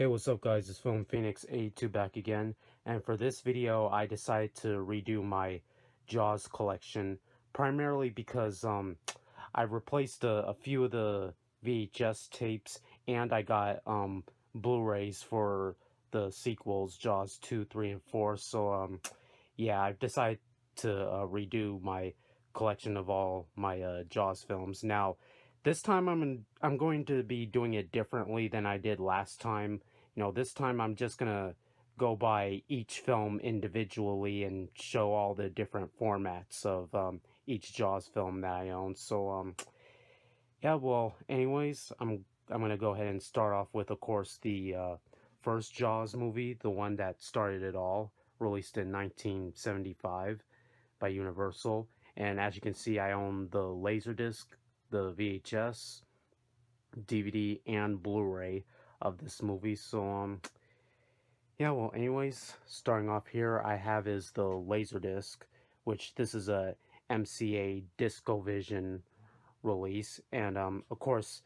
Hey, what's up guys, it's Film Phoenix 82 back again, and for this video I decided to redo my Jaws collection, primarily because I replaced a few of the VHS tapes, and I got Blu-rays for the sequels, Jaws 2, 3, and 4, so yeah, I've decided to redo my collection of all my Jaws films. Now, this time I'm going to be doing it differently than I did last time. You know, this time I'm just gonna go by each film individually and show all the different formats of each Jaws film that I own. So yeah, well, anyways, I'm gonna go ahead and start off with, of course, the first Jaws movie, the one that started it all, released in 1975 by Universal. And as you can see, I own the Laserdisc, the VHS, DVD, and Blu-ray of this movie. So yeah, well, anyways, starting off here, I have is the Laserdisc, which this is a MCA DiscoVision release, and of course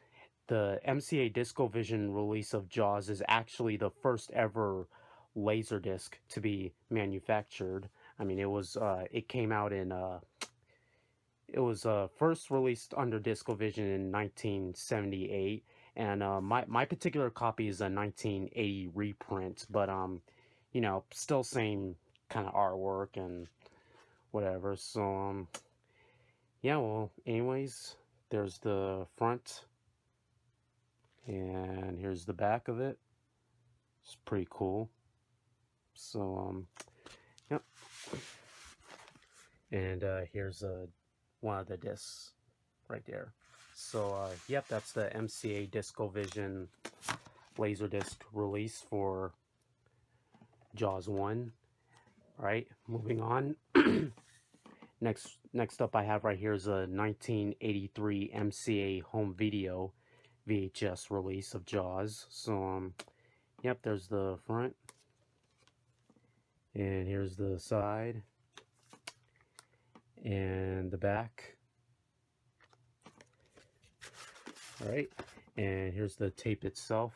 the MCA DiscoVision release of Jaws is actually the first ever Laserdisc to be manufactured. I mean, it came out in it was first released under DiscoVision in 1978, and my particular copy is a 1980 reprint, but you know, still same kind of artwork and whatever. So yeah, well, anyways, there's the front, and here's the back of it. It's pretty cool. So yep, and here's one of the discs right there. So yep, that's the MCA DiscoVision Laserdisc release for Jaws 1. Right, moving on. Next up I have right here is a 1983 MCA home video VHS release of Jaws. So yep, there's the front, and here's the side, and the back. Alright, and here's the tape itself.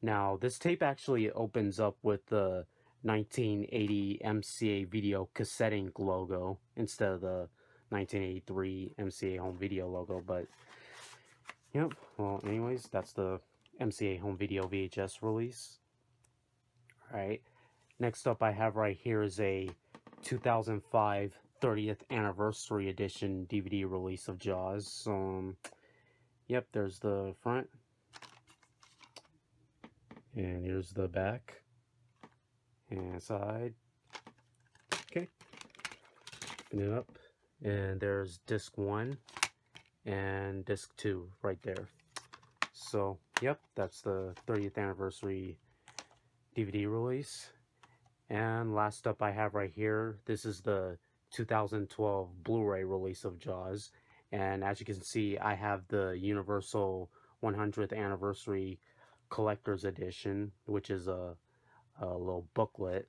Now, this tape actually opens up with the 1980 MCA video cassette ink logo instead of the 1983 MCA home video logo, but yep, well, anyways, that's the MCA home video VHS release. Alright, next up I have right here is a 2005 30th anniversary edition DVD release of Jaws. So yep, there's the front, and here's the back and side. Okay, open it up, and there's disc 1 and disc 2 right there. So yep, that's the 30th anniversary DVD release. And last up I have right here, this is the 2012 Blu-ray release of Jaws. And as you can see, I have the Universal 100th Anniversary Collector's Edition, which is a little booklet.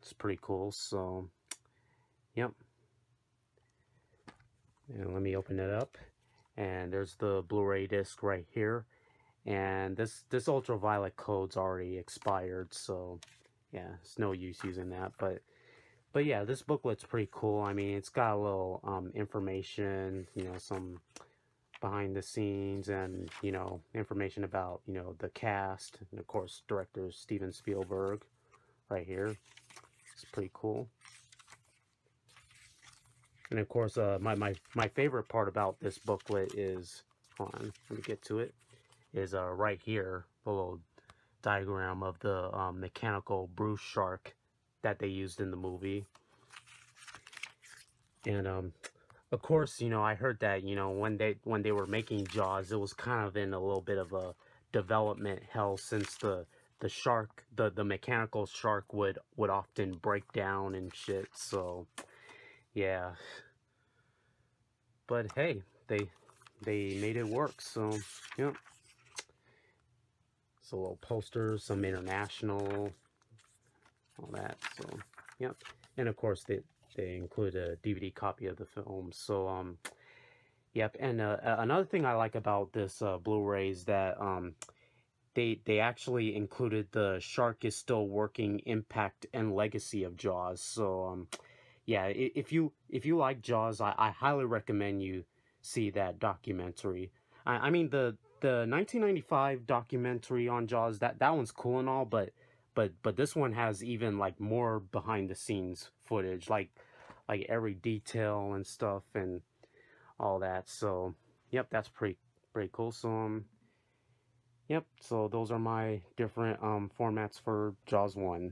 It's pretty cool. So, yep. And let me open it up. And there's the Blu-ray disc right here. And this ultraviolet code's already expired, so yeah, it's no use using that. But yeah, this booklet's pretty cool. I mean, it's got a little information, you know, some behind the scenes, and you know, information about, you know, the cast, and of course director Steven Spielberg right here. It's pretty cool. And of course, my favorite part about this booklet is, hold on, let me get to it, is right here, the little diagram of the mechanical Bruce shark that they used in the movie. And of course, you know, I heard that, you know, when they were making Jaws, it was kind of in a little bit of a development hell, since the shark, the mechanical shark would often break down and shit. So yeah, but hey, they made it work. So yep. So a little poster, some international, all that. So yep, and of course they include a DVD copy of the film. So yep. And another thing I like about this Blu-ray is that they actually included the Shark is Still Working Impact and Legacy of Jaws. So yeah, if you like Jaws, I highly recommend you see that documentary. I mean the 1995 documentary on Jaws, that one's cool and all, but this one has even like more behind the scenes footage, like every detail and stuff and all that. So yep, that's pretty cool. So yep, so those are my different formats for Jaws 1.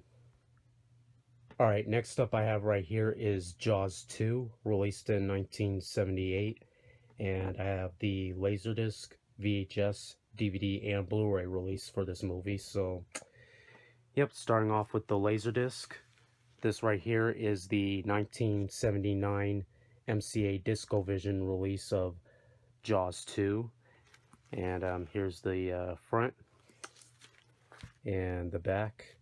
Alright, next up I have right here is Jaws 2, released in 1978, and I have the Laserdisc, VHS, DVD, and Blu-ray release for this movie. So yep, starting off with the Laserdisc. This right here is the 1979 MCA DiscoVision release of Jaws 2. And here's the front and the back.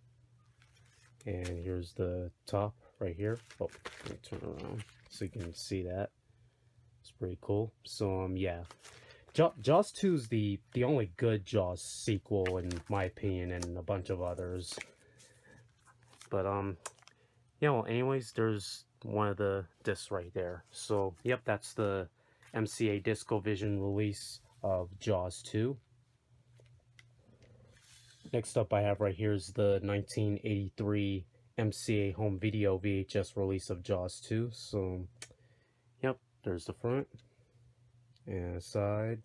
And here's the top right here. Oh, let me turn around so you can see that. It's pretty cool. So, yeah. Jaws 2 is the only good Jaws sequel, in my opinion, and a bunch of others. But, yeah, well, anyways, there's one of the discs right there. So, yep, that's the MCA DiscoVision release of Jaws 2. Next up I have right here is the 1983 MCA Home Video VHS release of Jaws 2. So, yep, there's the front, and side,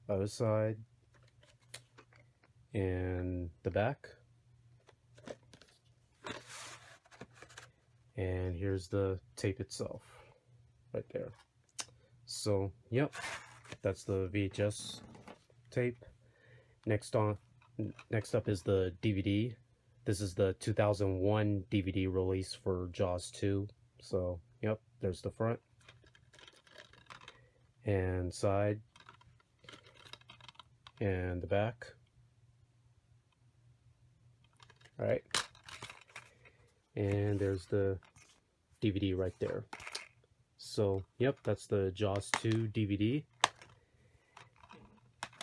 other side, and the back. And here's the tape itself, right there. So, yep, that's the VHS tape. Next up is the DVD. This is the 2001 DVD release for Jaws 2. So, yep, there's the front and side and the back. All right. And there's the DVD right there. So, yep, that's the Jaws 2 DVD.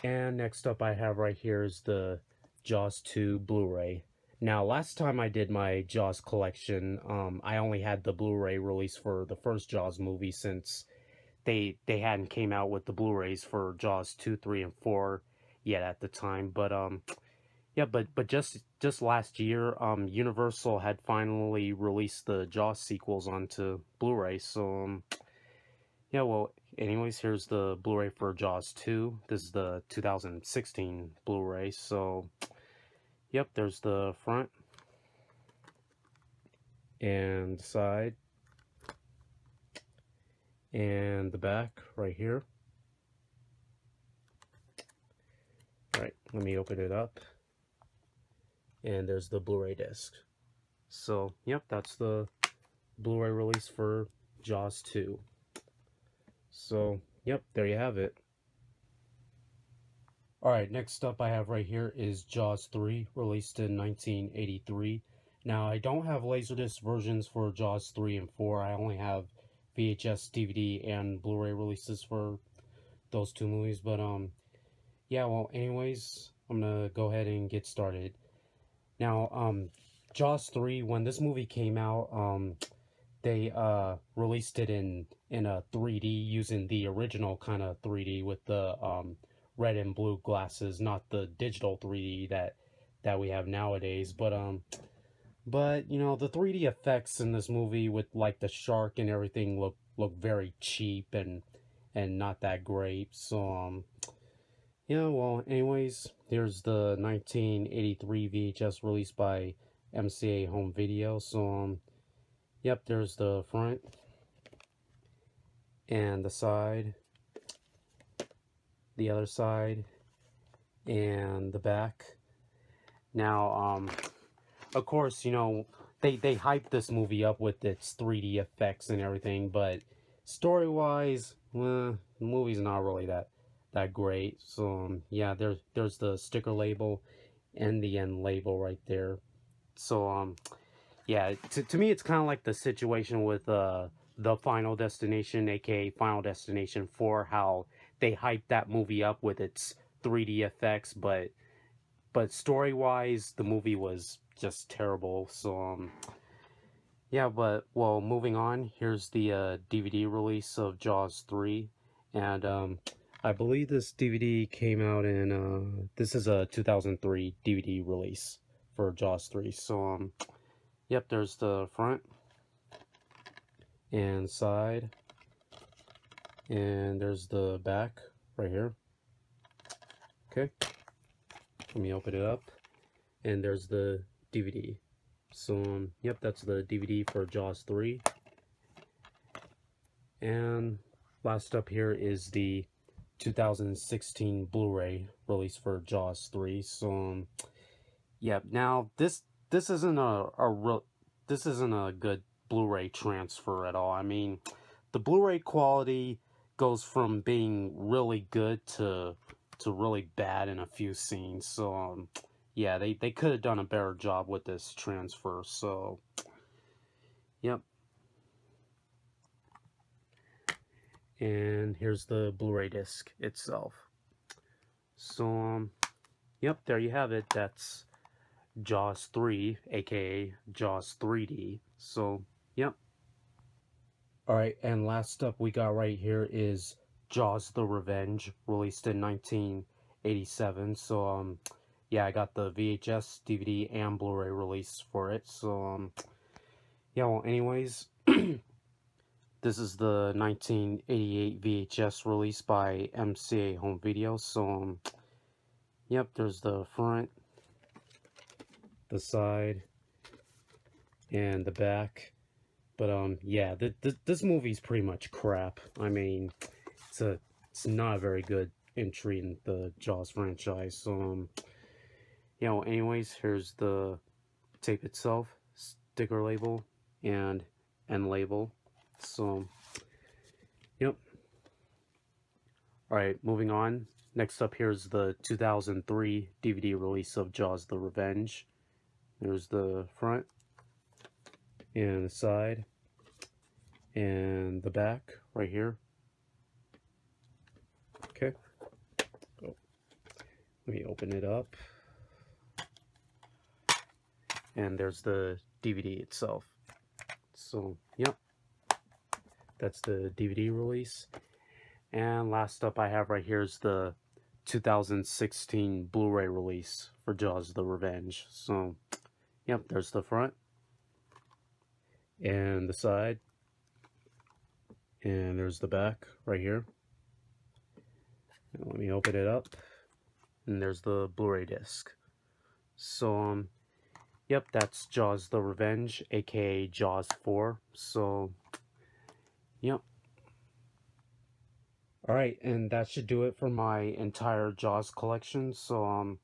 And next up I have right here is the Jaws 2 Blu-ray. Now, last time I did my Jaws collection, I only had the Blu-ray release for the first Jaws movie, since they hadn't came out with the Blu-rays for Jaws 2, 3, and 4 yet at the time. But yeah, but just last year, Universal had finally released the Jaws sequels onto Blu-ray. So yeah, well, anyways, here's the Blu-ray for Jaws 2. This is the 2016 Blu-ray. So yep, there's the front and side and the back right here. All right, let me open it up. And there's the Blu-ray disc. So, yep, that's the Blu-ray release for Jaws 2. So, yep, there you have it. Alright, next up I have right here is Jaws 3, released in 1983. Now, I don't have Laserdisc versions for Jaws 3 and 4. I only have VHS, DVD, and Blu-ray releases for those two movies. But, yeah, well, anyways, I'm gonna go ahead and get started. Now, Jaws 3, when this movie came out, they released it in a 3D, using the original kind of 3D with the red and blue glasses, not the digital 3D that we have nowadays. But you know, the 3D effects in this movie with like the shark and everything look very cheap and not that great. So yeah, well, anyways, here's the 1983 VHS released by MCA Home Video. So yep, there's the front and the side, the other side, and the back. Now, of course, you know, they hyped this movie up with its 3D effects and everything, but story-wise, the movie's not really that great. So, yeah, there's the sticker label and the end label right there. So, yeah, to me, it's kind of like the situation with the Final Destination, aka Final Destination 4, how they hyped that movie up with its 3D effects, but story-wise, the movie was just terrible. So yeah, but well, moving on. Here's the DVD release of Jaws 3, and I believe this DVD came out in this is a 2003 DVD release for Jaws 3. So yep, there's the front and side, and there's the back right here. Okay, let me open it up, and there's the DVD. So yep, that's the DVD for Jaws 3. And last up here is the 2016 Blu-ray release for Jaws 3. So yeah, now this isn't this isn't a good Blu-ray transfer at all. I mean, the Blu-ray quality goes from being really good to really bad in a few scenes. So yeah, they could have done a better job with this transfer. So yep. And here's the Blu-ray disc itself. So yep, there you have it. That's Jaws 3, aka Jaws 3D. So yep. Alright, and last up we got right here is Jaws the Revenge, released in 1987. So yeah, I got the VHS, DVD, and Blu-ray release for it. So yeah, well, anyways, this is the 1988 VHS release by MCA Home Video. So yep, there's the front, the side, and the back. But yeah, this movie's pretty much crap. I mean, it's not a very good entry in the Jaws franchise. So you know, anyways, here's the tape itself, sticker label, and end label. So yep. Alright, moving on. Next up here is the 2003 DVD release of Jaws the Revenge. There's the front, and the side, and the back right here. Okay. Oh, let me open it up. And there's the DVD itself. So, yep. That's the DVD release. And last up I have right here is the 2016 Blu-ray release for Jaws the Revenge. So, yep, there's the front, and the side, and there's the back right here. And let me open it up, and there's the Blu-ray disc. So yep, that's Jaws the Revenge, aka Jaws 4. So yep. Alright, and that should do it for my entire Jaws collection. So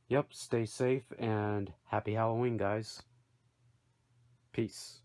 yep, stay safe and happy Halloween, guys. Peace.